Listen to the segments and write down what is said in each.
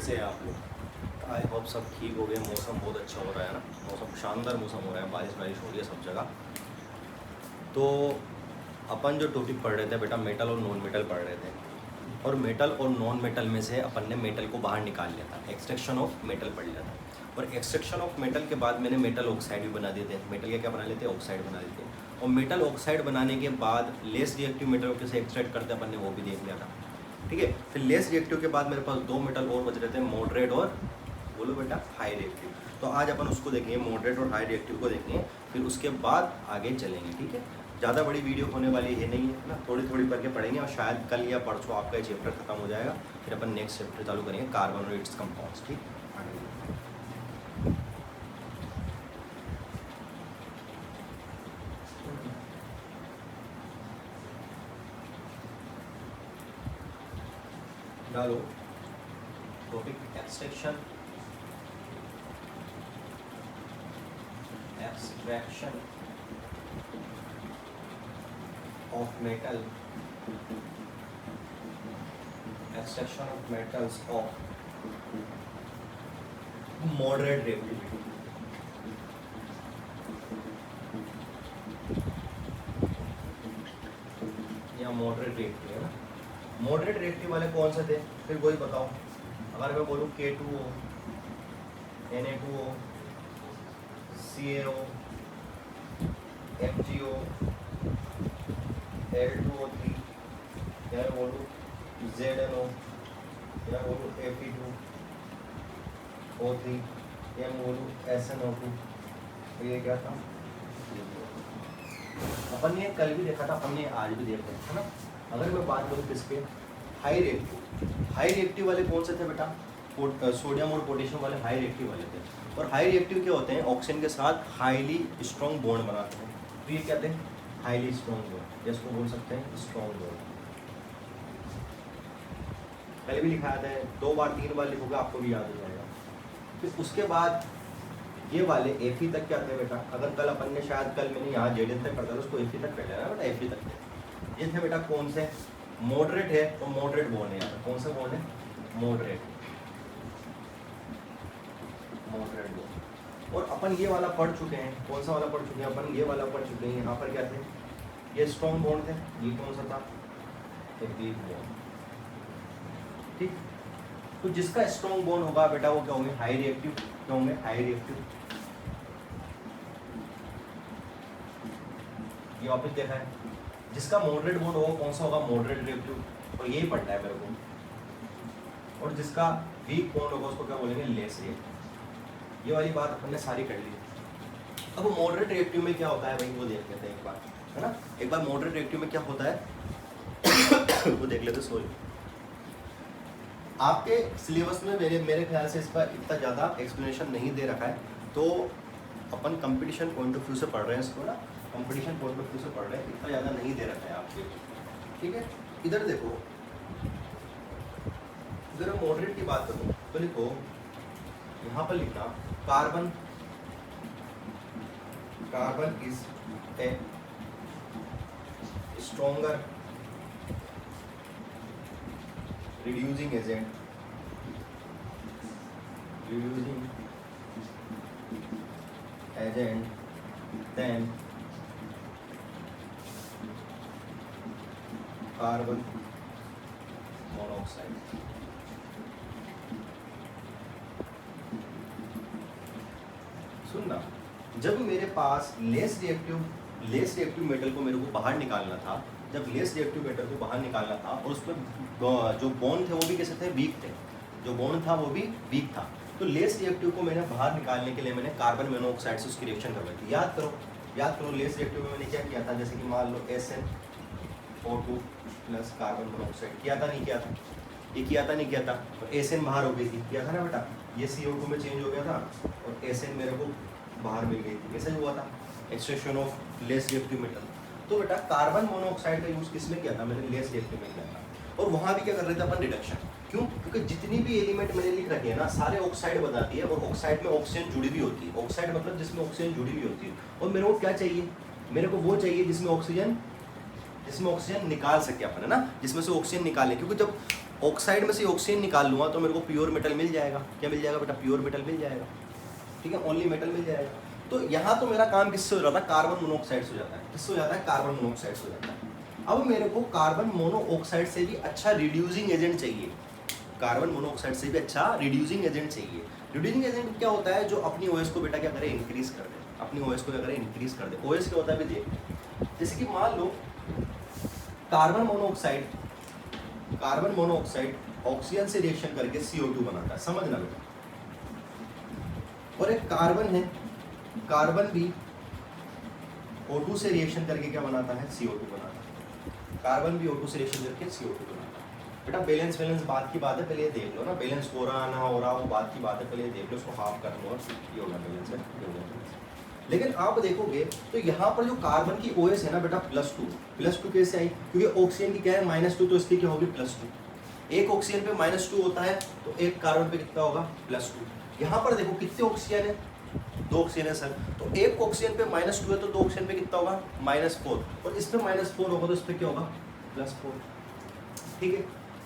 कैसे हैं आप लोग? आई होप सब ठीक हो गए। मौसम बहुत अच्छा हो रहा है ना, मौसम शानदार मौसम हो रहा है, बारिश बारिश हो रही है सब जगह। तो अपन जो टॉपिक पढ़ रहे थे बेटा, मेटल और नॉन मेटल पढ़ रहे थे, और मेटल और नॉन मेटल में से अपन ने मेटल को बाहर निकाल लिया था, एक्सट्रैक्शन ऑफ मेटल पढ़ लिया था। और एक्सट्रैक्शन ऑफ मेटल के बाद मैंने मेटल ऑक्साइड भी बना दिए थे। मेटल के क्या बना लेते हैं? ऑक्साइड बना देते हैं। और मेटल ऑक्साइड बनाने के बाद लेस रिएक्टिव मेटल को कैसे एक्सट्रैक्ट करते हैं अपन ने वो भी देख लिया था। ठीक है, फिर लेस रिएक्टिव के बाद मेरे पास दो मेटल और बच रहे थे, मॉडरेट और बोलो बेटा हाई रिएक्टिव। तो आज अपन उसको देखेंगे, मॉडरेट और हाई रिएक्टिव को देखेंगे, फिर उसके बाद आगे चलेंगे। ठीक है, ज़्यादा बड़ी वीडियो होने वाली है नहीं है ना, थोड़ी थोड़ी करके पढ़ेंगे और शायद कल या परसों आपका ये चैप्टर खत्म हो जाएगा। फिर अपन नेक्स्ट चैप्टर चालू करेंगे, कार्बन और इट्स कंपाउंड्स। ठीक, डालो topic extraction of metal, extraction of metals of moderate reactivity. या मॉडरेट रिएक्टिव है ना, मॉडरेट रिएक्टिव वाले कौन से थे फिर वही बताओ। अगर मैं बोलूँ K2O, Na2O, CaO, MgO, Al2O3, या बोलूँ ZnO, या बोलूँ Fe2O3, या बोलूँ SnO2। तो ये क्या था? अपन ने कल भी देखा था, अपन ने आज भी देख रहे है ना। अगर मैं बात करूँ किसके, हाई रिएक्टिव, हाई रिएक्टिव वाले कौन से थे बेटा? सोडियम और पोटेशियम वाले हाई रिएक्टिव वाले थे। और हाई रिएक्टिव क्या होते हैं? ऑक्सीजन के साथ हाईली स्ट्रॉन्ग बॉन्ड बनाते हैं। तो ये क्या थे? हाईली स्ट्रॉन्ग बॉन्ड, जिसको बोल सकते हैं स्ट्रॉन्ग बॉन्ड। पहले भी लिखाया था, 2 बार 3 बार लिखोगे आपको भी याद हो जाएगा। फिर उसके बाद ये वाले Fe तक क्या थे बेटा? अगर कल अपन ने शायद कल मैंने यहाँ Zn तक पढ़ता था, उसको Fe तक कर लेना बेटा। Fe तक थे, ये थे बेटा कौन से? मॉडरेट है तो मॉडरेट बॉन्ड है। यहाँ कौन सा बॉन्ड है? Moderate, moderate bond. और अपन ये वाला पढ़ चुके हैं, कौन सा वाला पढ़ चुके हैं अपन? ये वाला पढ़ चुके हैं। यहाँ पर क्या थे? ये स्ट्रॉन्ग बॉन्ड थे। ये कौन सा था? Weak bond. ठीक, तो जिसका स्ट्रॉन्ग बॉन्ड होगा बेटा वो क्या होंगे? High reactive. क्या होंगे? High reactive. ये वापस देखा है, जिसका मॉडरेट बॉन्ड होगा कौन सा होगा? Moderate reactive. और यही पढ़ना है मेरे को। और जिसका वीक बॉन्ड होगा उसको क्या बोलेंगे? Less reactive. ये वाली बात अपन ने सारी कर ली। अब मॉडरेट रिएक्टिव में क्या होता है भाई, वो देख लेते हैं एक बार, है ना। एक बार मॉडरेट रिएक्टिव में क्या होता है वो देख लेते। सॉरी, आपके सिलेबस में मेरे ख्याल से इसका इतना ज़्यादा एक्सप्लेनेशन नहीं दे रखा है, तो अपन कंपटीशन पॉइंट ऑफ व्यू से पढ़ रहे हैं इसको ना, कंपटीशन पॉइंट ऑफ व्यू से पढ़ रहे हैं, इतना ज़्यादा नहीं दे रखा है आपके। ठीक है, इधर देखो, अगर मैं मॉडरेट की बात करूँ तो लिखो, यहाँ पर लिखना carbon, carbon is A stronger reducing agent, reducing agent than carbon monoxide। सुनना, जब मेरे पास लेस रिएक्टिव मेटल को मेरे को बाहर निकालना था, जब लेस रिएक्टिव मेटल को बाहर निकालना था और उसमें जो बॉन्ड थे वो भी कैसे थे? वीक थे। जो बॉन्ड था वो भी वीक था। तो लेस रिएक्टिव को मैंने बाहर निकालने के लिए मैंने कार्बन मोनोऑक्साइड से उसकी रिएक्शन करवाई थी। याद करो लेस रिएक्टिव में मैंने क्या किया था? जैसे कि मान लो SnO2 प्लस कार्बन मोनोऑक्साइड किया था, नहीं किया था? ये किया था, नहीं किया था? तो SN बाहर हो गई थी, किया था ना बेटा? ये CO2 में चेंज हो गया था और SN मेरे को बाहर मिल गई थी। कैसे हुआ था? Extraction of less reactive metal. तो बेटा कार्बन मोनोऑक्साइड का यूज़ किसमें किया था? मैंने लेस रिएक्टिव में किया था। और वहाँ भी क्या कर रहे थे अपन? रिडक्शन। क्यों? क्योंकि जितनी भी एलिमेंट मैंने लिख रखे हैं ना, सारे ऑक्साइड बताती है, और ऑक्साइड में ऑक्सीजन जुड़ी भी होती है। ऑक्साइड मतलब जिसमें ऑक्सीजन जुड़ी भी होती है। और मेरे को क्या चाहिए? मेरे को वो चाहिए जिसमें ऑक्सीजन जिसमें ऑक्सीजन निकाल सके अपन, है ना, जिसमें से ऑक्सीजन निकाले, क्योंकि जब ऑक्साइड में से ऑक्सीजन निकाल लूँगा तो मेरे को प्योर मेटल मिल जाएगा। क्या मिल जाएगा बेटा? प्योर मेटल मिल जाएगा, ठीक है, ओनली मेटल मिल जाएगा। तो यहाँ तो मेरा काम किससे हो जाता है? कार्बन मोनोऑक्साइड से हो जाता है। किससे हो जाता है? कार्बन मोनोऑक्साइड से हो जाता है। अब मेरे को कार्बन मोनोऑक्साइड से भी अच्छा रिड्यूसिंग एजेंट चाहिए। कार्बन मोनोऑक्साइड से भी अच्छा रिड्यूसिंग एजेंट चाहिए। रिड्यूसिंग एजेंट क्या होता है? जो अपनी ओएस को बेटा क्या करे? इंक्रीज कर दे। अपनी ओएस को क्या करे? इंक्रीज कर दे। ओएस क्या होता है भी? जैसे कि मान लो कार्बन मोनोऑक्साइड ऑक्सीजन से रिएक्शन करके CO2 बनाता है, समझना बेटा। और एक कार्बन है, कार्बन भी O2 से रिएक्शन करके क्या बनाता है? CO2 बनाता है। कार्बन भी O2 से रिएक्शन करके CO2 बनाता है। बेटा बैलेंस बात की बात है, पहले ये देख लो ना, बैलेंस हो रहा ना हो रहा वो बात की बात है, पहले ये देख लो, उसको हाफ कर लो और ये होगा बैलेंस है, ये होगा बैलेंस। लेकिन आप देखोगे तो यहाँ पर जो कार्बन की OS है ना बेटा +2 कैसे आई? क्योंकि ऑक्सीजन की क्या है? -2, तो इसकी क्या होगी? +2। एक ऑक्सीजन पे -2 होता है तो एक कार्बन पे कितना होगा? +2। यहाँ पर देखो कितने ऑक्सीजन है? 2 ऑक्सीजन है सर, तो एक ऑक्सीजन पे -2 है तो 2 ऑक्सीजन पे कितना होगा? -4। और इस पे -4 होगा तो इस पे क्या होगा? +4। ठीक है,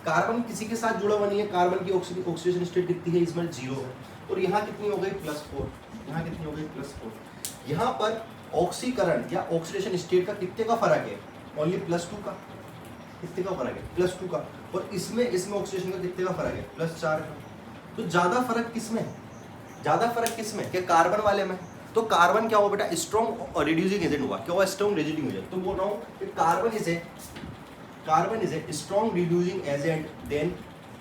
कार्बन किसी के साथ जुड़ा हुआ नहीं है, कार्बन की ऑक्सीडेशन स्टेट कितनी है? इसमें 0 है। और यहाँ कितनी हो गई? +4। यहाँ कितनी हो गई? +4। यहाँ पर ऑक्सीकरण या ऑक्सीडेशन स्टेट का कितने का फर्क है? ओनली +2 का। कितने का फर्क है? +2 का। और इसमें ऑक्सीडेशन का कितने का फर्क है? +4 का। तो ज्यादा फर्क किसमें है? ज्यादा फर्क किसमें? क्या कार्बन वाले में? तो कार्बन क्या हुआ बेटा? स्ट्रॉन्ग रिड्यूसिंग एजेंट हुआ। क्या हुआ? Strong reducing agent. तो बोल रहा हूँ कि carbon is a strong reducing agent then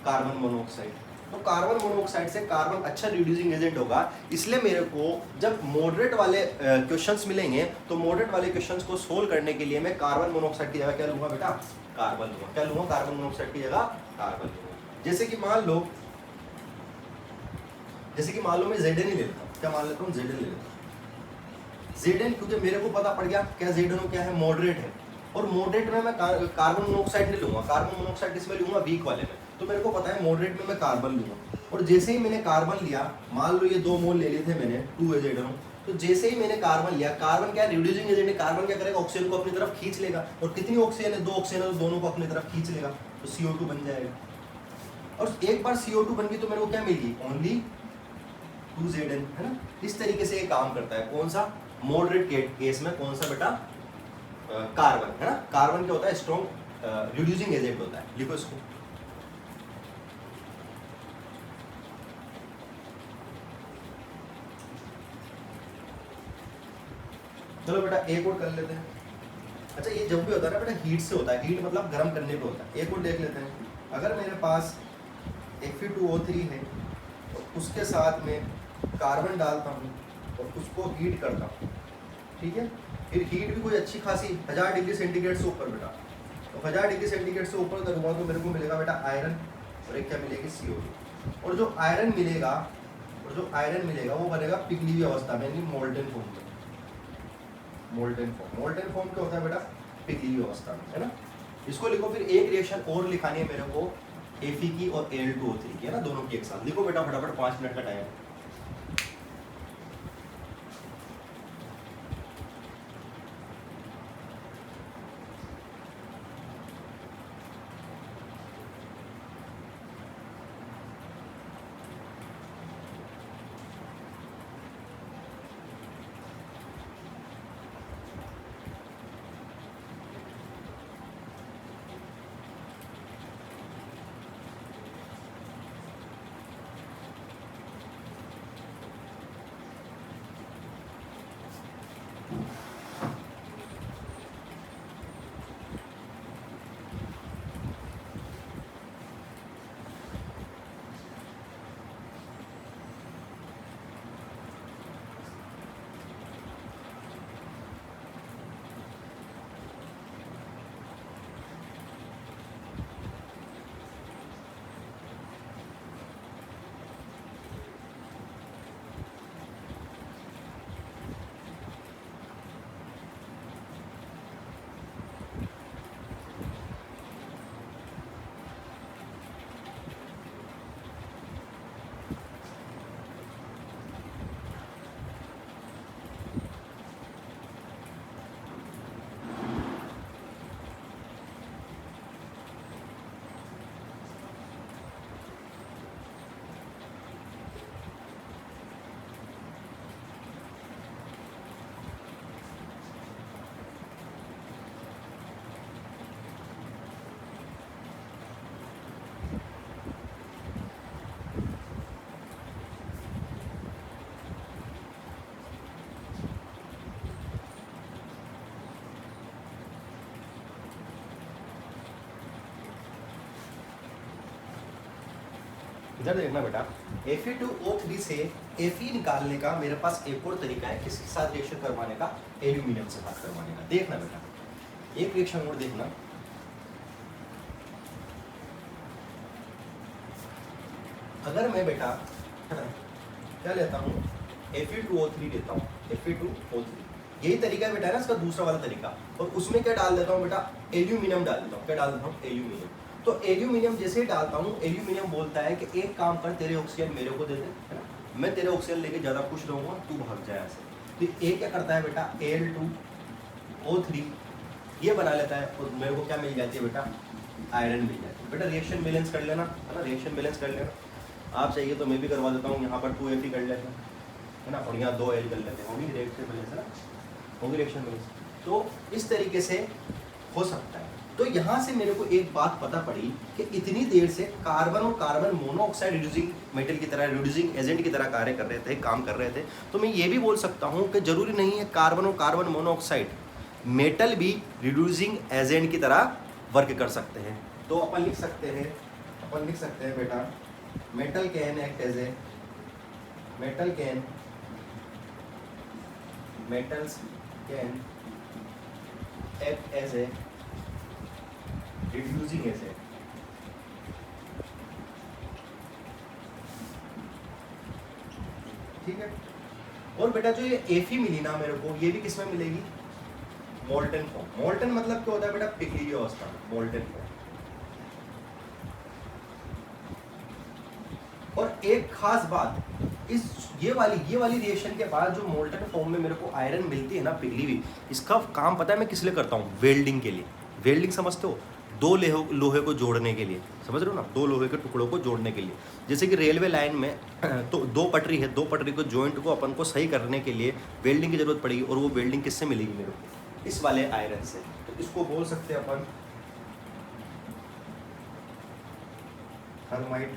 carbon monoxide. तो कार्बन मोनोऑक्साइड से कार्बन अच्छा रिड्यूसिंग एजेंट होगा। इसलिए मेरे को जब मॉडरेट वाले क्वेश्चंस मिलेंगे तो मॉडरेट वाले क्वेश्चंस को सोल्व करने के लिए मैं कार्बन मोनोऑक्साइड की जगह क्या लूंगा बेटा? कार्बन लूंगा। क्या लूंगा? कार्बन मोनोऑक्साइड की जगह कार्बन लूंगा। जैसे कि मान लो मैं Zn ही लेता हूँ। क्या मान लेता हूँ? Zn ले लेता हूँ। Zn क्योंकि मेरे को पता पड़ गया क्या Zn क्या है? मॉडरेट है। और मॉडरेट में मैं कार्बन मोनोऑक्साइड नहीं लूंगा। कार्बन मोनोऑक्साइड किसमें लूंगा? वीक वाले में। तो मेरे को पता है मॉडरेट में मैं कार्बन लूंगा। और जैसे ही मैंने कार्बन लिया, मान लो ये 2 मोल ले लिए थे मैंने 2Zn, तो जैसे ही मैंने कार्बन लिया, कार्बन क्या रिड्यूसिंग एजेंट है, कार्बन क्या करेगा? ऑक्सीजन को अपनी तरफ खींच लेगा। और कितनी ऑक्सीजन है? 2 ऑक्सीजन है, तो दोनों को अपनी तरफ खींच लेगा, तो CO2 बन जाएगा। और एक बार CO2 बन गई तो मेरे को क्या मिलेगी? ओनली 2Zn, है ना। इस तरीके से ये काम करता है। कौन सा? मॉडरेट केस में। कौन सा बेटा? कार्बन, है ना। कार्बन क्या होता है? स्ट्रॉन्ग रिड्यूसिंग एजेंट होता है। लिखो इसको। चलो बेटा एक और कर लेते हैं। अच्छा, ये जब भी होता है ना बेटा हीट से होता है। हीट मतलब गर्म करने पे होता है। एक और देख लेते हैं। अगर मेरे पास Fe2O3 है तो उसके साथ में कार्बन डालता हूँ और उसको हीट करता हूँ, ठीक है। फिर हीट भी कोई अच्छी खासी 1000 डिग्री सेंटीग्रेड से ऊपर बेटा, तो 1000 डिग्री सेंटीग्रेड से ऊपर करूँगा तो मेरे को मिलेगा बेटा आयरन, और एक क्या मिलेगी? CO2। और जो आयरन मिलेगा वो बनेगा पिघली हुई अवस्था में, यानी मोल्टन फॉर्म में। मोल्टन फॉर्म क्या होता है बेटा? पिघली हुई अवस्था में, है ना। इसको लिखो। फिर एक रिएक्शन और लिखानी है मेरे को, Fe की और Al2O3 की, है ना, दोनों की एक साथ। लिखो बेटा फटाफट, 5 मिनट का टाइम। इधर देखना बेटा, Fe2O3 से Fe निकालने का मेरे पास एक और तरीका है, किसके साथ रिएक्शन करवाने का, एल्यूमिनियम से साथ करवाने का। देखना बेटा, एक रिएक्शन और देखना, अगर मैं बेटा क्या लेता हूँ, Fe2O3 लेता हूँ, Fe2O3, यही तरीका है बेटा ना इसका दूसरा वाला तरीका, और उसमें क्या डाल देता हूँ बेटा, एल्यूमिनियम डाल देता हूँ। क्या डाल देता हूँ, एल्यूमिनियम। तो एल्यूमिनियम जैसे ही डालता हूँ, एल्यूमिनियम बोलता है कि एक काम कर, तेरे ऑक्सीजन मेरे को दे दे, है ना, मैं तेरे ऑक्सीजन लेके ज़्यादा खुश रहूँगा, तू भाग जाए ऐसे। तो ये क्या करता है बेटा, Al2O3 ये बना लेता है, और मेरे को क्या मिल जाती है बेटा, आयरन मिल जाती है। बेटा रिएक्शन बैलेंस कर लेना, है ना, रिएक्शन बैलेंस कर लेना। आप चाहिए तो मैं भी करवा देता हूँ, यहाँ पर 2Fe कर लेते हैं, है ना, और यहाँ 2Al कर लेते हैं, होगी रिएक्शन बैलेंस, है ना, होगी रिएक्शन बैलेंस। तो इस तरीके से हो सकता है। तो यहाँ से मेरे को एक बात पता पड़ी कि इतनी देर से कार्बन और कार्बन मोनोऑक्साइड रिड्यूसिंग मेटल की तरह, रिड्यूसिंग एजेंट की तरह कार्य कर रहे थे, काम कर रहे थे। तो मैं ये भी बोल सकता हूँ कि जरूरी नहीं है कार्बन और कार्बन मोनोऑक्साइड, मेटल भी रिड्यूसिंग एजेंट की तरह वर्क कर सकते हैं। तो अपन लिख सकते हैं बेटा, metal can act as a, metals can act as a reducing agent। ठीक है। और बेटा जो ये Fe मिली ना मेरे को, ये भी किसमें मिलेगी, मोल्टन फॉर्म। मोल्टन मतलब क्या होता है बेटा, पिघली हुई अवस्था, मोल्टन फॉर्म। और एक खास बात, इस ये वाली रिएक्शन के बाद जो मोल्टन फॉर्म में मेरे को आयरन मिलती है ना, पिघली हुई, इसका काम पता है मैं किस लिए करता हूँ, वेल्डिंग के लिए। वेल्डिंग समझते हो, दो लोहे को जोड़ने के लिए, समझ रहे हो ना, दो लोहे के टुकड़ों को जोड़ने के लिए। जैसे कि रेलवे लाइन में तो दो पटरी है, दो पटरी को जॉइंट को अपन को सही करने के लिए वेल्डिंग की जरूरत पड़ेगी, और वो वेल्डिंग किससे मिलेगी मेरे को, इस वाले आयरन से। तो इसको बोल सकते हैं अपन थर्माइट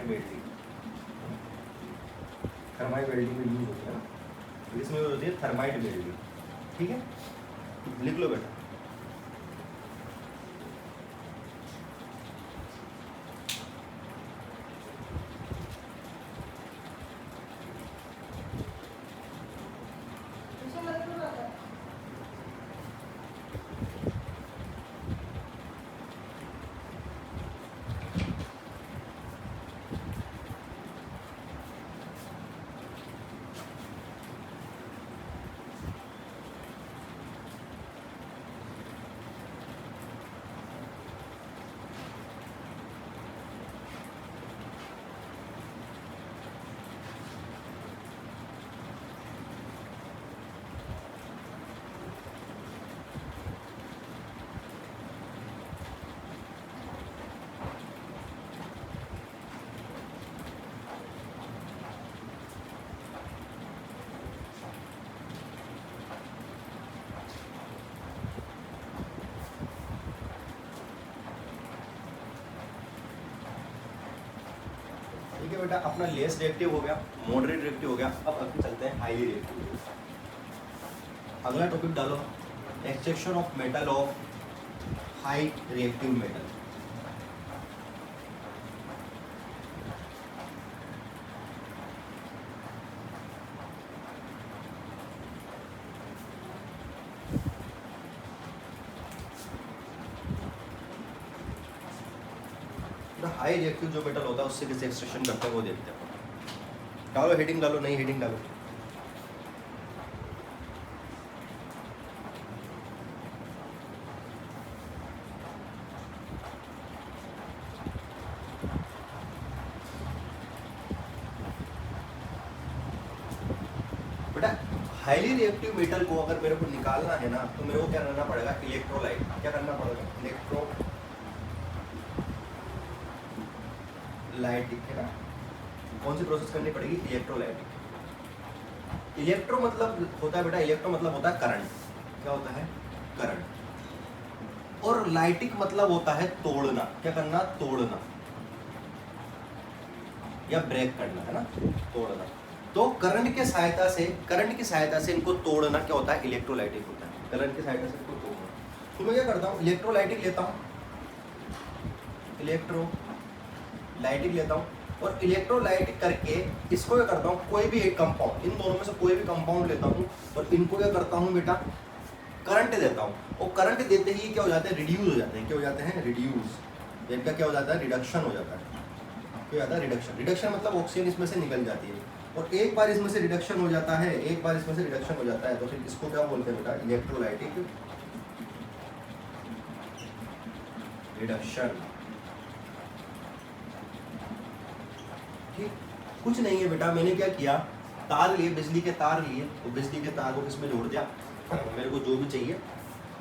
वेल्डिंग। थर्माइट वेल्डिंग में यूज होती है ना, इसमें यूज होती है थर्माइट वेल्डिंग। ठीक है, लिख लो बेटा। ठीक है बेटा, अपना लेस रिएक्टिव हो गया, मॉडरेट रिएक्टिव हो गया। अब अभी चलते हैं हाईली रिएक्टिव। अगला टॉपिक डालो, extraction of metal of high reactive metal. High reactive जो मेटल होता है उससे कैसे एक्सट्रैक्शन करते हैं वो देखते हैं। डालो हेडिंग, डालो नई हेडिंग डालो। बेटा हाईली रिएक्टिव मेटल को अगर मेरे को निकालना है ना, तो मेरे को क्या करना पड़ेगा, इलेक्ट्रोलाइट। क्या करना पड़ेगा, इलेक्ट्रोलाइटिक, है ना। कौन सी प्रोसेस करनी पड़ेगी, इलेक्ट्रोलाइटिक। इलेक्ट्रो मतलब होता है बेटा, इलेक्ट्रो मतलब होता है करंट। क्या होता है, करंट। और लाइटिक मतलब होता है तोड़ना। क्या करना, तोड़ना या ब्रेक करना, है ना, तोड़ना। तो करंट की सहायता से इनको तोड़ना क्या होता है, इलेक्ट्रोलाइटिक होता है। करंट की सहायता से इनको तोड़ना। तो मैं क्या करता हूँ, इलेक्ट्रोलाइटिक लेता हूँ, इलेक्ट्रोलाइटिक लाइटिक लेता हूँ और इलेक्ट्रोलाइटिक करके इसको क्या करता हूँ, कोई भी एक कंपाउंड, इन दोनों में से कोई भी कंपाउंड लेता हूँ और इनको क्या करता हूँ बेटा, करंट देता हूँ। और करंट देते ही क्या हो जाते हैं, रिड्यूस हो जाते हैं। क्या हो जाते हैं, रिड्यूस। इनका क्या हो जाता है, रिडक्शन हो जाता है। क्या हो जाता है, रिडक्शन। रिडक्शन मतलब ऑक्सीजन इसमें से निकल जाती है। और एक बार इसमें से रिडक्शन हो जाता है, एक बार इसमें से रिडक्शन हो जाता है, तो फिर इसको क्या बोलते हैं बेटा, इलेक्ट्रोलाइटिक रिडक्शन। ठीक, कुछ नहीं है बेटा, मैंने क्या किया, तार लिए, बिजली के तार लिए, तो बिजली के तार को किसमें जोड़ दिया, मेरे को जो भी चाहिए,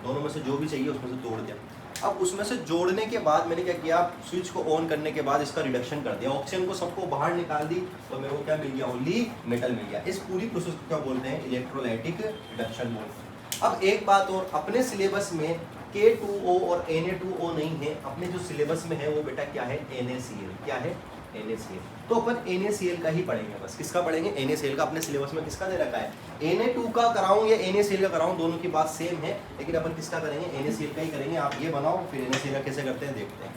दोनों में से जो भी चाहिए उसमें से तोड़ दिया। अब उसमें से जोड़ने के बाद मैंने क्या किया, स्विच को ऑन करने के बाद इसका रिडक्शन कर दिया, ऑक्सीजन को सबको बाहर निकाल दी, तो मेरे को क्या मिल गया, ओनली मेटल मिल गया। इस पूरी प्रोसेस को क्या बोलते हैं, इलेक्ट्रोलाइटिक रिडक्शन बोलते हैं। अब एक बात और, अपने सिलेबस में K2O और Na2O नहीं है, अपने जो सिलेबस में है वो बेटा क्या है, NaCl। क्या है, NaCl। तो अपन NaCl का ही पढ़ेंगे बस। किसका पढ़ेंगे, NaCl का। अपने सिलेबस में किसका दे रखा है, Na2 का कराऊं या NaCl का कराऊं, दोनों की बात सेम है, लेकिन अपन किसका करेंगे, NaCl का ही करेंगे। आप ये बनाओ, फिर NaCl का कैसे करते हैं देखते हैं।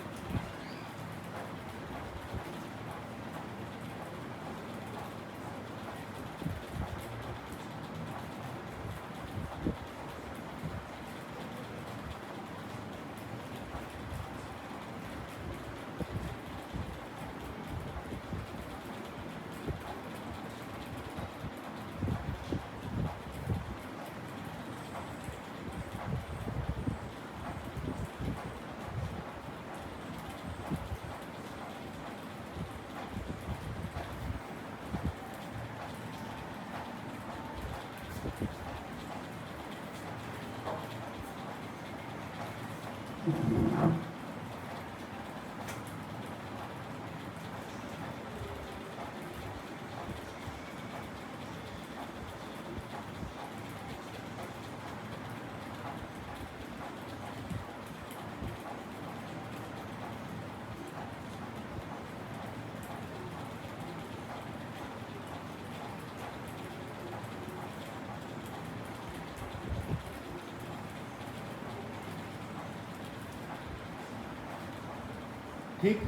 ठीक,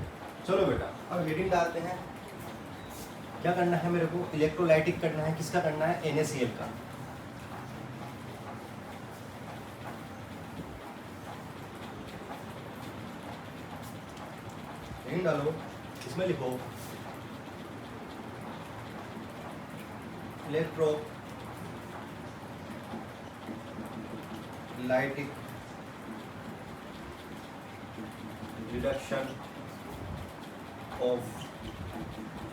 चलो बेटा अब हेडिंग डालते हैं। क्या करना है मेरे को, इलेक्ट्रोलाइटिक करना है, किसका करना है, NaCl का। हेडिंग डालो, इसमें लिखो electrolytic reduction of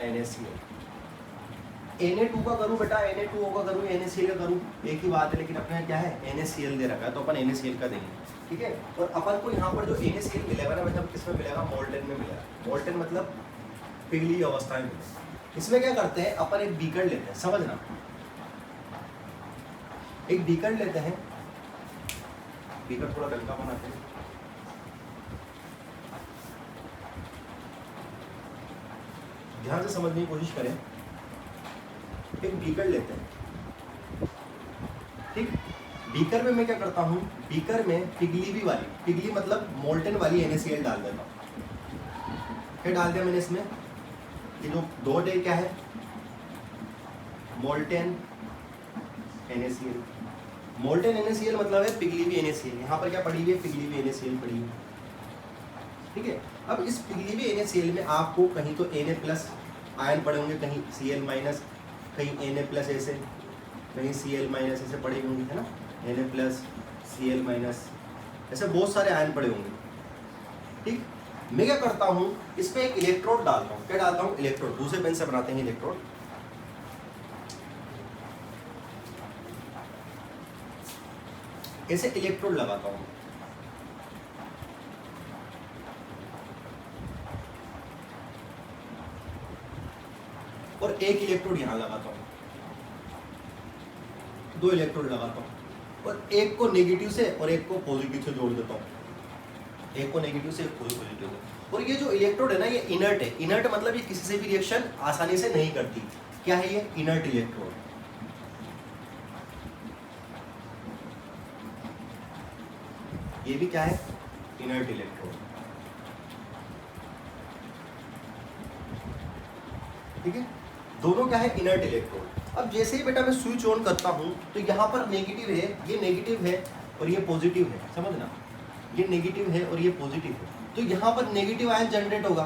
NaCl। Na2 का करूँ बेटा, Na2O का करूँ, NaCl का करूँ, एक ही बात है, लेकिन अपने क्या है, NaCl दे रखा है, तो अपन NaCl का देंगे। ठीक है, और अपन को यहाँ पर जो NaCl मिलेगा ना, मतलब किसमें मिलेगा, मोल्टेन में मिलेगा। मोल्टेन मतलब पिघली अवस्था में मिलेगा। इसमें क्या करते हैं, अपन एक बीकर लेते हैं, समझना, एक बीकर लेते हैं, बीकर थोड़ा हल्का बनाते हैं, ध्यान से समझने की कोशिश करें। एक बीकर लेते हैं, ठीक, बीकर में मैं क्या करता हूँ, बीकर में पिघली भी वाली, पिघली मतलब मोल्टन वाली NaCl डाल देता हूँ। क्या डाल दिया मैंने इसमें, ये जो डॉट है क्या है, मोल्टन NaCl। मोल्टन NaCl मतलब है पिघली हुई NaCl। यहाँ पर क्या पड़ी हुई है, पिघली हुई NaCl पड़ी हुई। ठीक है, अब इस पिघली हुई NaCl में आपको कहीं तो Na+ आयन पड़े होंगे, कहीं Cl-, कहीं Na+ ऐसे, कहीं Cl- ऐसे पड़े होंगे, है ना, Na+, Cl-, ऐसे बहुत सारे आयन पड़े होंगे। ठीक, मैं क्या करता हूँ, इस पे एक इलेक्ट्रोड डालता हूँ। क्या डालता हूँ, इलेक्ट्रोड। दूसरे पेन से बनाते हैं इलेक्ट्रोड। ऐसे इलेक्ट्रोड लगाता हूँ, और एक इलेक्ट्रोड यहाँ लगाता हूँ, 2 इलेक्ट्रोड लगाता हूँ, और एक को नेगेटिव से और एक को पॉजिटिव से जोड़ देता हूँ। एक को नेगेटिव से, एक को पॉजिटिव से। और ये जो इलेक्ट्रोड है ना, ये इनर्ट है। इनर्ट मतलब ये किसी से भी रिएक्शन आसानी से नहीं करती। क्या है ये, इनर्ट इलेक्ट्रोड। ये भी क्या है, इनर्ट इलेक्ट्रोड। ठीक है, दोनों क्या है, इनर्ट इलेक्ट्रोड। अब जैसे ही बेटा मैं स्विच ऑन करता हूँ तो यहाँ पर नेगेटिव है, ये नेगेटिव है और ये पॉजिटिव है, समझना, ये नेगेटिव है और ये पॉजिटिव है, तो यहाँ पर नेगेटिव आयन जनरेट होगा,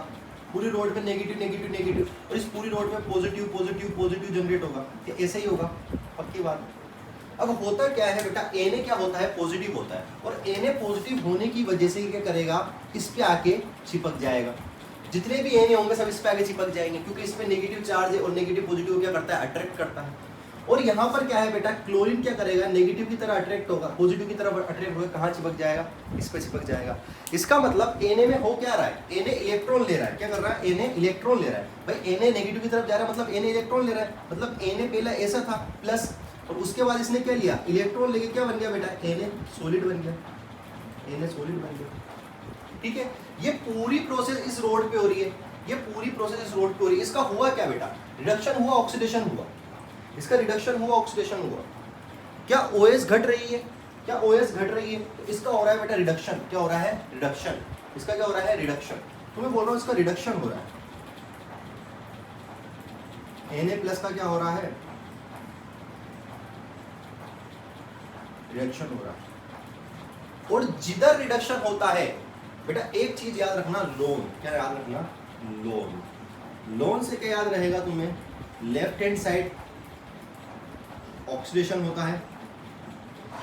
पूरी रोड पे नेगेटिव नेगेटिव नेगेटिव, और इस पूरी रोड पे पॉजिटिव पॉजिटिव पॉजिटिव जनरेट होगा, ये ऐसे ही होगा, पक्की बात। अब होता क्या है बेटा, Na क्या होता है, पॉजिटिव होता है, और Na पॉजिटिव होने की वजह से क्या करेगा, इस पे आके चिपक जाएगा, जितने भी Na होंगे सब इस पे आके चिपक जाएंगे, क्योंकि इसमें नेगेटिव चार्ज है और नेगेटिव पॉजिटिव क्या करता है, अट्रैक्ट करता है। और यहाँ पर क्या है बेटा, क्लोरीन क्या करेगा, नेगेटिव की तरह अट्रैक्ट होगा, पॉजिटिव की तरफ अट्रैक्ट होगा, कहाँ चिपक जाएगा, इस पे चिपक जाएगा। इसका मतलब Na में हो क्या रहा है, Na इलेक्ट्रॉन ले रहा है, क्या कर रहा है, Na इलेक्ट्रॉन ले रहा है, भाई Na नेगेटिव की तरफ जा रहा है, मतलब Na इलेक्ट्रॉन ले रहा है, मतलब Na पहला ऐसा था प्लस, और उसके बाद इसने क्या लिया, इलेक्ट्रॉन लेके क्या बन गया बेटा, Na सॉलिड बन गया, Na सॉलिड बन गया, ठीक है। ये पूरी प्रोसेस इस रोड पे हो रही है, ये पूरी प्रोसेस इस रोड पे हो रही है। इसका हुआ क्या बेटा, रिडक्शन हुआ, ऑक्सीडेशन हुआ, इसका रिडक्शन हुआ, ऑक्सीडेशन हुआ। क्या OS घट रही है, क्या OS घट रही है, तो इसका हो रहा है बेटा रिडक्शन, क्या हो रहा है, रिडक्शन, इसका क्या हो रहा है, रिडक्शन। तो मैं बोल रहा हूँ इसका रिडक्शन हो रहा है, Na प्लस का क्या हो रहा है, रिडक्शन हो रहा है। और जिधर रिडक्शन होता है बेटा, एक चीज याद रखना, लोन, क्या याद रखना, लोन, लोन से क्या याद रहेगा तुम्हें, लेफ्ट हैंड साइड ऑक्सीडेशन होता है,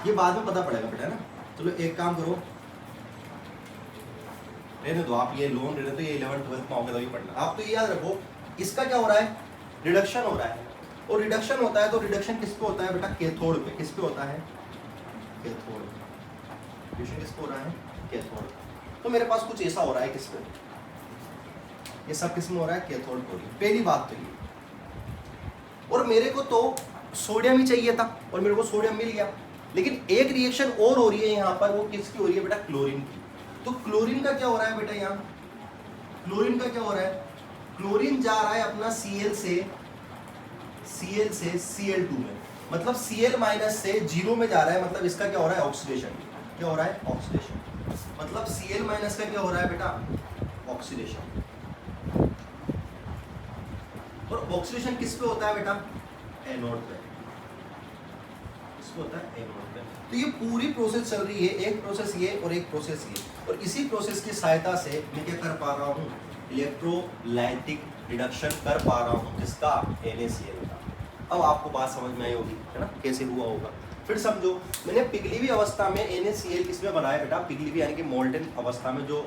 ये बाद में पता पड़ेगा बेटा ना। चलो एक काम करो, रहने दो आप, ये लोन रहने दो, ये 11th 12th में होगा तभी पढ़ना। आप तो ये याद रखो, इसका क्या हो रहा है, रिडक्शन हो रहा है, और रिडक्शन होता है तो रिडक्शन किस पे होता है बेटा, कैथोड पे, किस पे होता है, कैथोड, रिडक्शन किस पे हो रहा है, कैथोड। तो मेरे पास कुछ ऐसा हो रहा है, किस पे, ये सब किस में हो रहा है, कैथोड पे हो रही है, पहली बात तो ये। और मेरे को तो सोडियम ही चाहिए था और मेरे को सोडियम मिल गया, लेकिन एक रिएक्शन और हो रही है यहाँ पर, वो किसकी हो रही है बेटा, क्लोरीन की। तो क्लोरीन का क्या हो रहा है बेटा, यहाँ क्लोरीन का क्या हो रहा है, क्लोरीन जा रहा है अपना Cl से Cl2 में, मतलब Cl माइनस से 0 में जा रहा है, मतलब इसका क्या हो रहा है, ऑक्सीडेशन, क्या हो रहा है, ऑक्सीडेशन, मतलब Cl माइनस का क्या हो रहा है बेटा, ऑक्सीडेशन। और ऑक्सीडेशन किस पे होता है बेटा, एनोड पे, इसको होता है एनोड पे। तो ये पूरी प्रोसेस चल रही है, एक प्रोसेस ये और एक प्रोसेस ये, और इसी प्रोसेस की सहायता से मैं क्या कर पा रहा हूँ, इलेक्ट्रोलाइटिक रिडक्शन कर पा रहा हूँ, किसका, NaCl का। अब आपको बात समझ में आई होगी, है ना, कैसे हुआ होगा। फिर समझो, मैंने पिघली हुई अवस्था में NaCl किसमें बनाया बेटा, पिघली हुई यानी कि मोल्टन अवस्था में, जो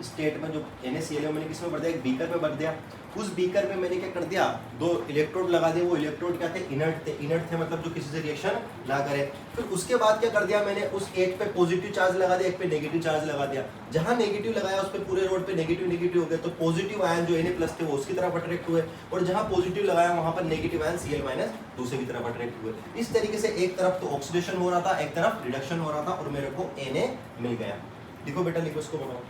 स्टेट में जो NaCl है मैंने किसमें भर दिया, एक बीकर में भर दिया। उस बीकर में मैंने क्या कर दिया, 2 इलेक्ट्रोड लगा दिए, वो इलेक्ट्रोड क्या थे, इनर्ट थे, इनर्ट थे मतलब जो किसी से रिएक्शन ना करे। फिर उसके बाद क्या कर दिया मैंने, उस एक पे पॉजिटिव चार्ज लगा दिया, एक पे नेगेटिव चार्ज लगा दिया। जहां नेगेटिव लगाया उस पे पूरे रोड पे नेगेटिव नेगेटिव हो गए, तो पॉजिटिव आयन जो Na प्लस थे वो उसकी तरफ अट्रैक्ट हुए, और जहां पॉजिटिव लगाया वहां पर नेगेटिव आयन Cl माइनस दूसरे की तरफ अट्रैक्ट हुए। इस तरीके से एक तरफ तो ऑक्सीडेशन हो रहा था, एक तरफ रिडक्शन हो रहा था, और मेरे को Na मिल गया। लिखो बेटा, लिखो, इसको बनाओ।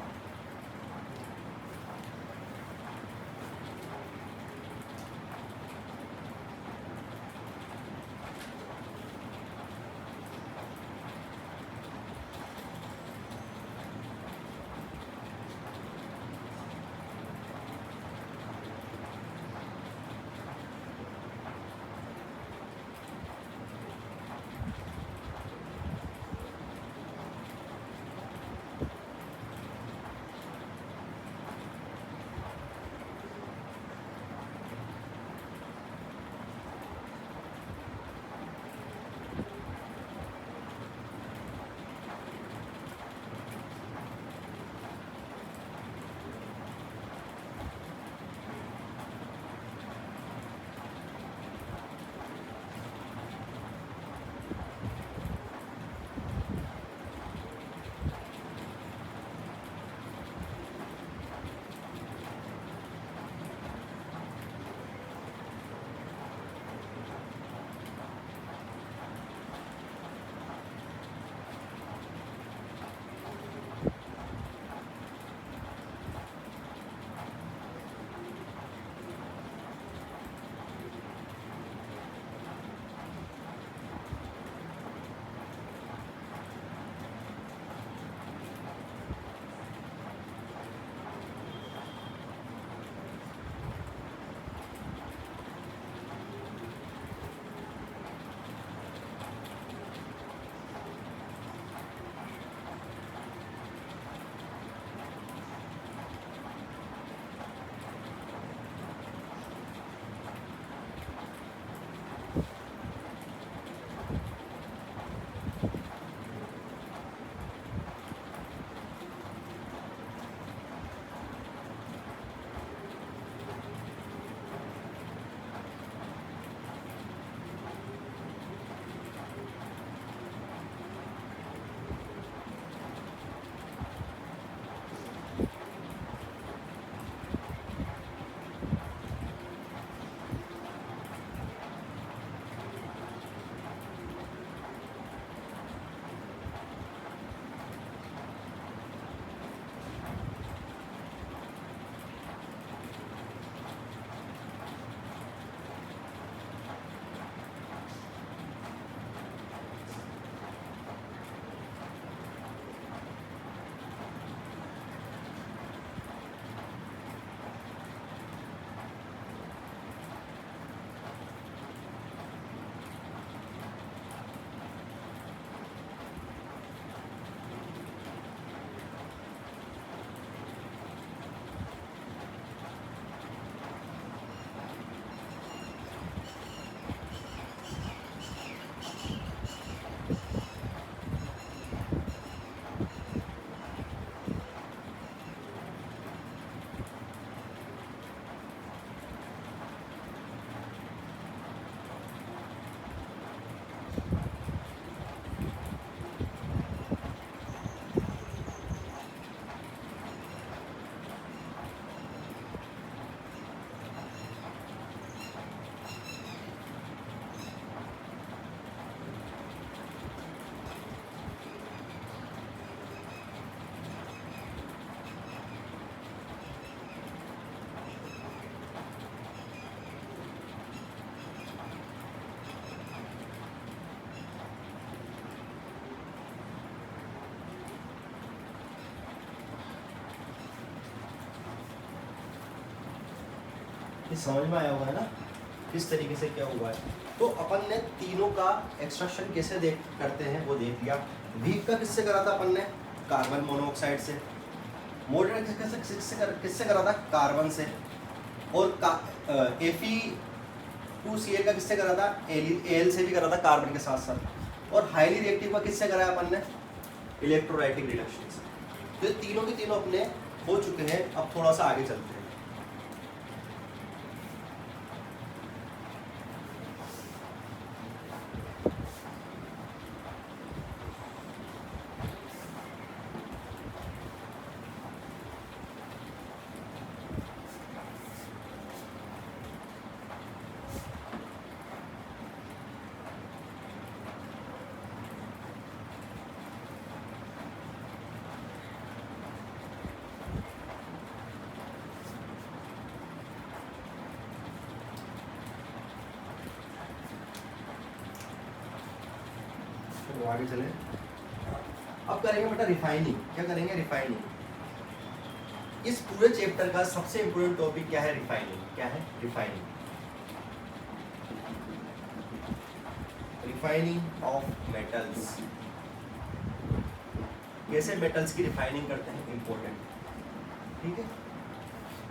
ये समझ में आया होगा है ना किस तरीके से क्या हुआ है। तो अपन ने तीनों का एक्सट्रैक्शन कैसे करते हैं वो देख लिया। वीक का किससे करा था अपन ने, कार्बन मोनोऑक्साइड से। मॉडरेट किससे करा था, कार्बन से। और Fe2Cl का किससे करा था, Al से भी करा था कार्बन के साथ साथ। और हाईली रिएक्टिव का किससे कराया अपन ने, इलेक्ट्रोलाइटिक रिडक्शन से। तो ये तीनों के तीनों अपने हो चुके हैं। अब थोड़ा सा आगे चलते हैं। तो आगे चले। अब करेंगे बेटा रिफाइनिंग। क्या करेंगे, रिफाइनिंग। इस पूरे चैप्टर का सबसे इंपोर्टेंट टॉपिक क्या है, रिफाइनिंग। क्या है, रिफाइनिंग। Refining of metals. कैसे मेटल्स की रिफाइनिंग करते हैं, इंपॉर्टेंट। ठीक है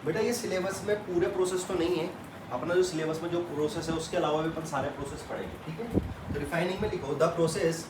बेटा, ये सिलेबस में पूरे प्रोसेस तो नहीं है। अपना जो सिलेबस में जो प्रोसेस है उसके अलावा भी अपन सारे प्रोसेस पढ़ेंगे। ठीक है, तो रिफाइनिंग में लिखो द प्रोसेस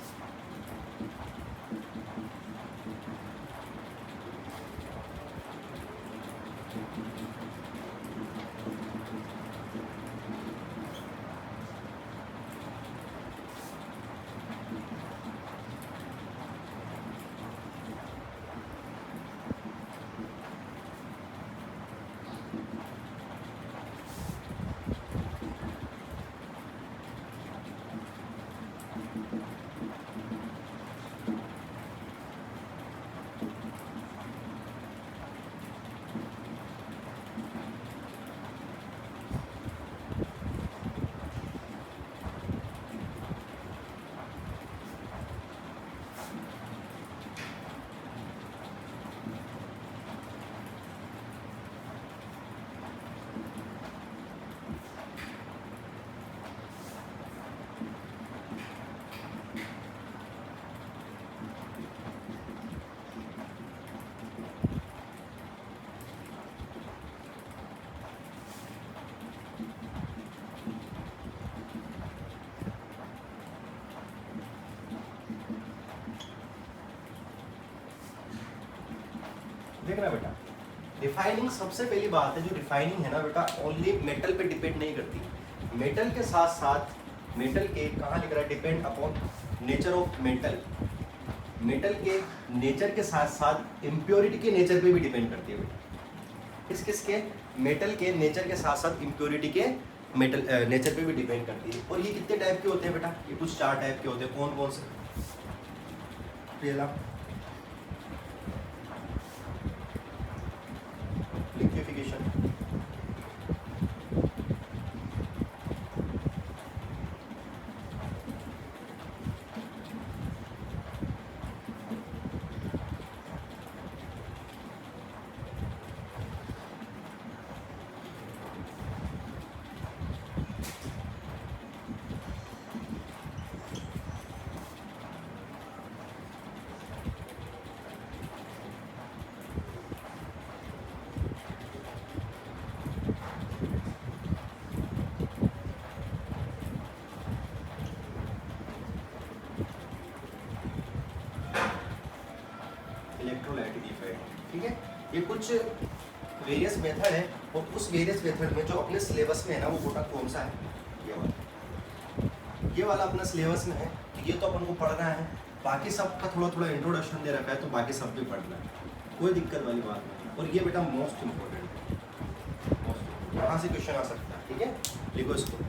देखना बेटा। रिफाइनिंग सबसे पहली बात है, जो रिफाइनिंग है ना बेटा, ओनली मेटल पे डिपेंड नहीं करती। मेटल के साथ साथ, मेटल के कहाँ लिख रहा है, depend upon nature of metal. Metal के नेचर के साथ साथ इम्प्योरिटी के नेचर पे भी डिपेंड करती है बेटा। किस किस के, मेटल के नेचर के साथ साथ इम्प्योरिटी के मेटल नेचर पे भी डिपेंड करती है। और ये कितने टाइप के होते हैं बेटा, ये कुछ 4 टाइप के होते हैं। कौन कौन से, पहला लिक्विफिकेशन, इलेक्ट्रोलाइटिक इफेक्ट। ठीक है, ये कुछ वेरियस मेथड है। और उस वेरियस मेथड में जो अपने सिलेबस में है ना, वो गोटा कौन सा है, ये वाला अपना सिलेबस में है। तो ये तो अपन को पढ़ना है। बाकी सब का थोड़ा थोड़ा इंट्रोडक्शन दे रखा है, तो बाकी सब भी पढ़ना है, कोई दिक्कत वाली बात नहीं। और ये बेटा मोस्ट इम्पोर्टेंट है, कहाँ से क्वेश्चन आ सकता है। ठीक है, लिखो इसको।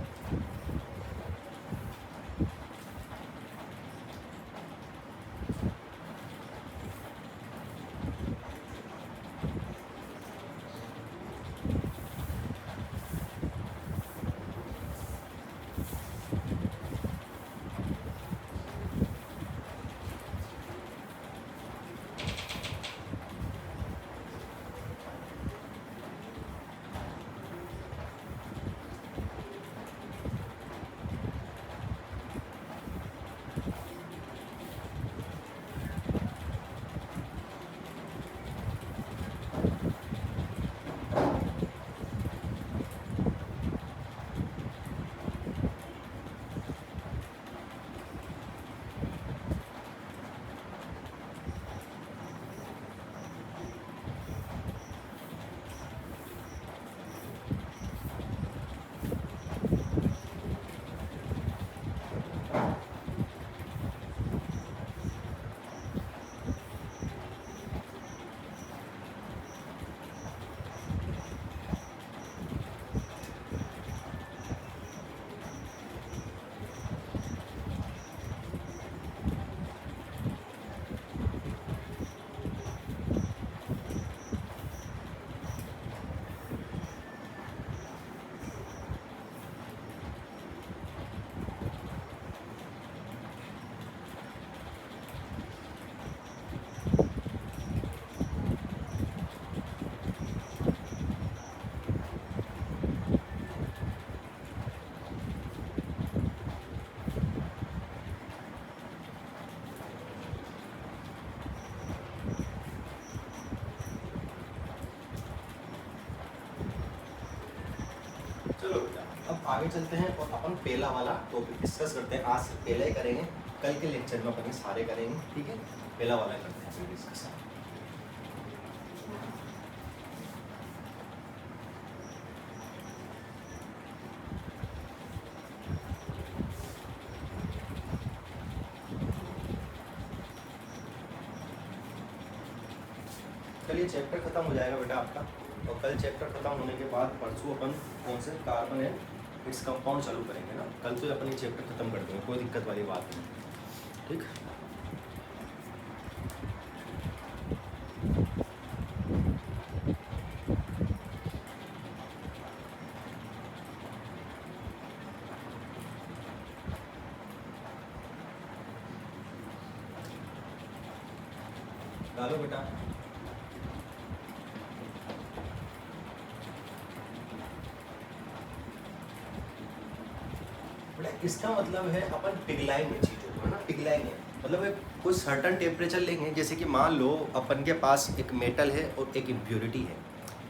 आगे चलते हैं और अपन पहला वाला टॉपिक डिस्कस करते हैं। आज सिर्फ पहला ही करेंगे, कल के लेक्चर में अपन ये सारे करेंगे, ठीक है। पहला वाला करते हैं फिर डिस्कस। कल ये चैप्टर खत्म हो जाएगा बेटा आपका, और कल चैप्टर खत्म होने के बाद परसों अपन कौन से कार्बन है इट्स कंपाउंड चालू करेंगे ना। कल तो अपन ये चैप्टर खत्म कर देंगे, कोई दिक्कत वाली बात नहीं, ठीक। डालो बेटा। इसका मतलब है अपन पिघलाएंगे चीज़ों को, है ना, पिघलाएंगे मतलब एक कोई सर्टन टेम्परेचर लेंगे। जैसे कि मान लो अपन के पास एक मेटल है और एक इम्प्योरिटी है,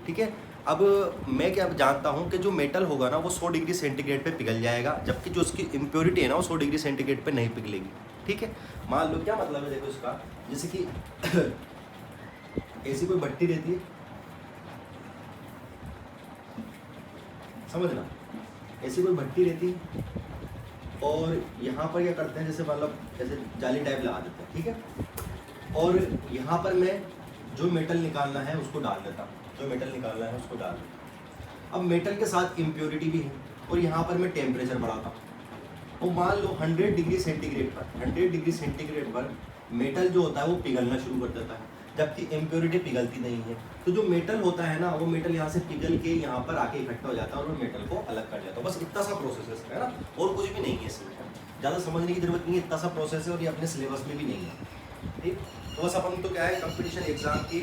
ठीक है। अब मैं क्या जानता हूँ कि जो मेटल होगा ना वो 100 डिग्री सेंटीग्रेड पे पिघल जाएगा, जबकि जो उसकी इम्प्योरिटी है ना वो 100 डिग्री सेंटीग्रेड पे नहीं पिघलेगी, ठीक है। मान लो क्या मतलब है, देखो इसका, जैसे कि ऐसी कोई भट्टी रहती है, समझना, ऐसी कोई भट्टी रहती है और यहाँ पर क्या करते हैं, जैसे मतलब जैसे जाली टाइप लगा देते हैं, ठीक है। और यहाँ पर मैं जो मेटल निकालना है उसको डाल देता हूँ, जो मेटल निकालना है उसको डाल देता हूँ। अब मेटल के साथ इम्प्योरिटी भी है और यहाँ पर मैं टेम्परेचर बढ़ाता हूँ और मान लो 100 डिग्री सेंटीग्रेड पर, 100 डिग्री सेंटीग्रेड पर मेटल जो होता है वो पिघलना शुरू कर देता है, जबकि इम्प्योरिटी पिघलती नहीं है। तो जो मेटल होता है ना वो मेटल यहाँ से पिघल के यहाँ पर आके इकट्ठा हो जाता है और वो मेटल को अलग कर जाता है। बस इतना सा प्रोसेस है ना, और कुछ भी नहीं है इसमें, ज़्यादा समझने की जरूरत नहीं है, इतना सा प्रोसेस है और ये अपने सिलेबस में भी नहीं है, ठीक। तो बस अपन तो क्या है, कंपटीशन एग्जाम की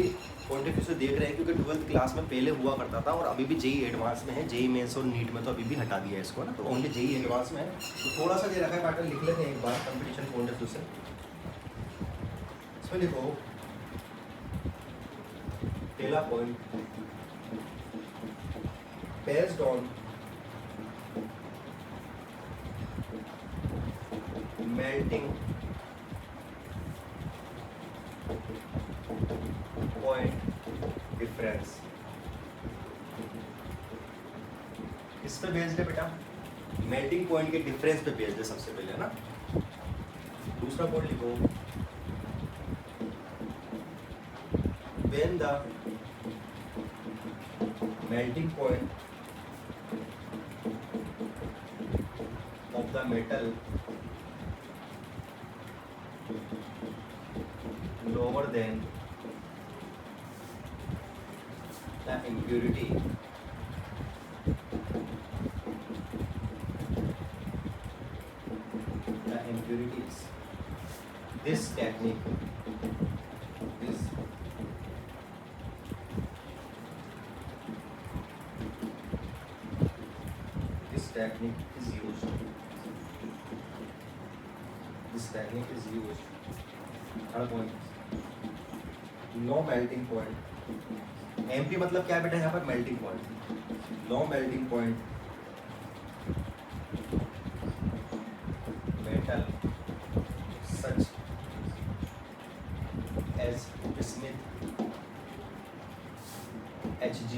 पॉइंट ऑफ व्यू से देख रहे हैं, क्योंकि 12th क्लास में पहले हुआ करता था और अभी भी जेई एडवांस में है। जेई मेंस और नीट में तो अभी भी हटा दिया है इसको ना, तो ओनली जेई एडवांस में है। तो थोड़ा सा दे रखा है पैटर्न, लिख लेते हैं एक बार कंपटीशन पॉइंट ऑफ व्यू से। इसमें देखो पहला point, based on melting point difference, किस पे बेस्ड है बेटा, मेल्टिंग पॉइंट के डिफरेंस पे बेस्ड है सबसे पहले, है ना। दूसरा पॉइंट लिखो, when the melting point of the metal lower than the impurity, the impurities, this technique is used. This technique is used. Third point, low melting point. MP मतलब क्या बेटा यहाँ पर, melting point. Low melting point metal such as smith, HG,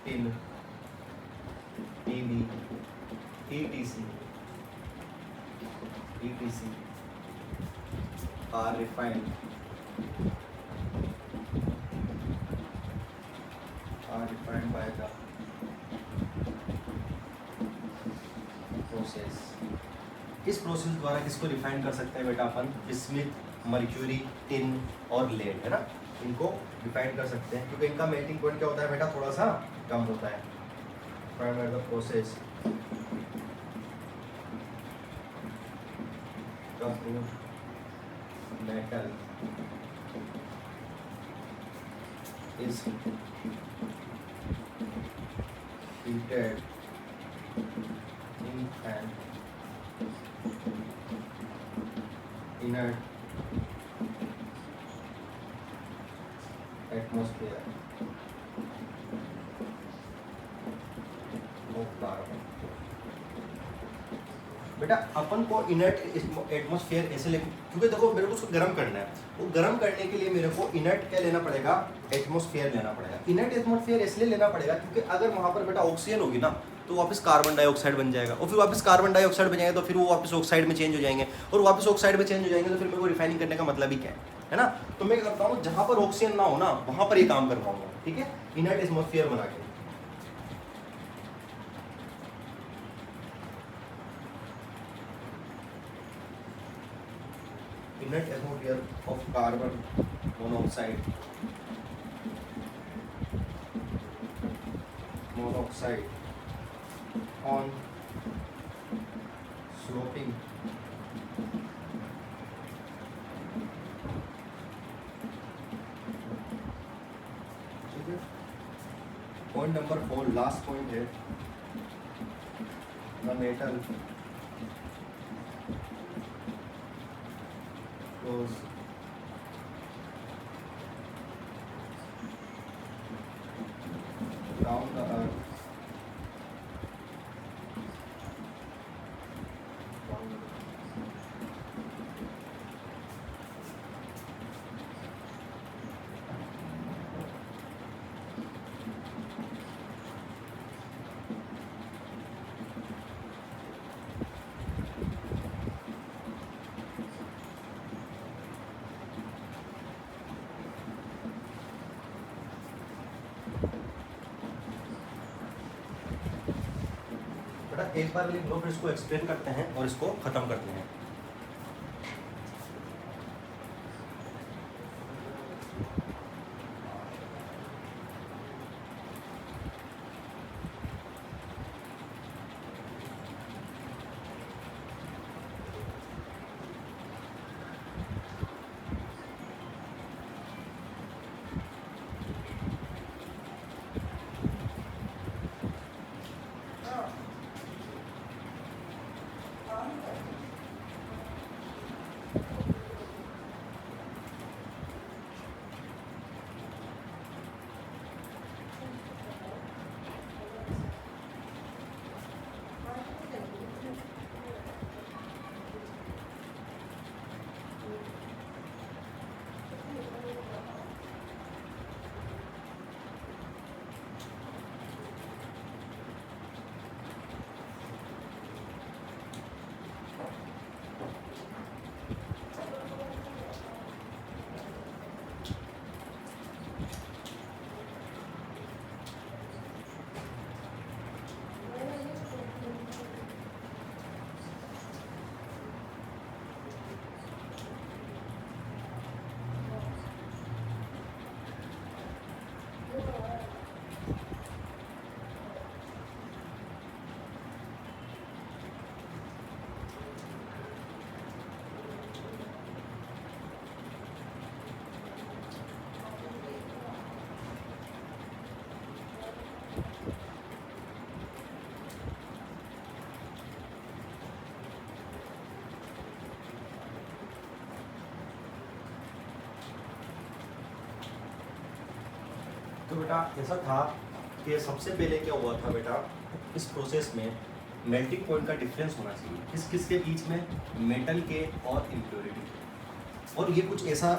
tin, PB, ETC are refined by the process। इस process द्वारा किसको refine कर सकते हैं बेटा अपन, बिस्मिथ, मर्क्यूरी, टिन और लेड, है ना, इनको रिफाइन कर सकते हैं, क्योंकि इनका मेल्टिंग पॉइंट क्या होता है बेटा, थोड़ा सा कम होता है। Refined by the process the crude metal is heated in an inert atmosphere of carbon. बेटा अपन को इनर्ट एटमॉस्फेयर ऐसे ले, क्योंकि देखो मेरे को उसको गर्म करना है, वो गर्म करने के लिए मेरे को इनर्ट क्या लेना पड़ेगा, एटमॉस्फेयर लेना पड़ेगा। इनर्ट एटमॉस्फेयर इसलिए लेना पड़ेगा क्योंकि अगर वहाँ पर बेटा ऑक्सीजन होगी ना तो वापस कार्बन डाइऑक्साइड बन जाएगा, और फिर वापस कार्बन डाइऑक्साइड बन जाएगा तो फिर वो वापस ऑक्साइड में चेंज हो जाएंगे, और वापस ऑक्साइड में चेंज हो जाएंगे तो फिर मेरे को रिफाइनिंग करने का मतलब ही क्या है ना। तो मैं क्या करता हूँ, जहाँ पर ऑक्सीजन ना हो ना वहाँ पर ये काम कर पाऊंगा, ठीक है, इनर्ट एटमॉस्फेयर बना के। Inert atmosphere of carbon monoxide on sloping point number 4 last point है, the metal goes down the earth एक बार लिख लो, फिर इसको एक्सप्लेन करते हैं और इसको खत्म करते हैं। तो बेटा ऐसा था कि सबसे पहले क्या हुआ था बेटा, इस प्रोसेस में मेल्टिंग पॉइंट का डिफरेंस होना चाहिए किस किस के बीच में, मेटल के और इम्प्योरिटी। और ये कुछ ऐसा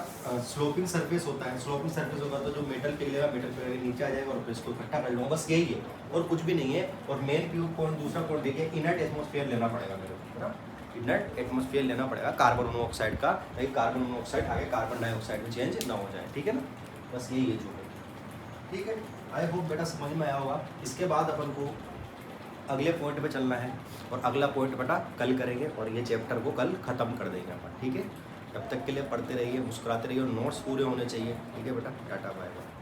स्लोपिंग सरफेस होता है, स्लोपिंग सरफेस होगा तो जो मेटल पिघलेगा, मेटल पिघलेगा नीचे आ जाएगा और फिर इसको इकट्ठा कर लूँगा, बस यही है और कुछ भी नहीं है। और मेन प्यूब पॉइंट, दूसरा पॉइंट देखिए, इनर्ट एटमॉस्फेयर लेना पड़ेगा मेरे को, है ना, इनर्ट एटमॉस्फेयर लेना पड़ेगा कार्बन मोनोऑक्साइड का, ताकि कार्बन मोनोऑक्साइड आगे कार्बन डाइऑक्साइड में चेंज ना हो जाए, ठीक है ना, बस यही है जो है, ठीक है। आई होप बेटा समझ में आया होगा। इसके बाद अपन को अगले पॉइंट पे चलना है और अगला पॉइंट बेटा कल करेंगे और ये चैप्टर को कल ख़त्म कर देंगे अपन, ठीक है। तब तक के लिए पढ़ते रहिए, मुस्कुराते रहिए और नोट्स पूरे होने चाहिए, ठीक है बेटा। Tata bye bye.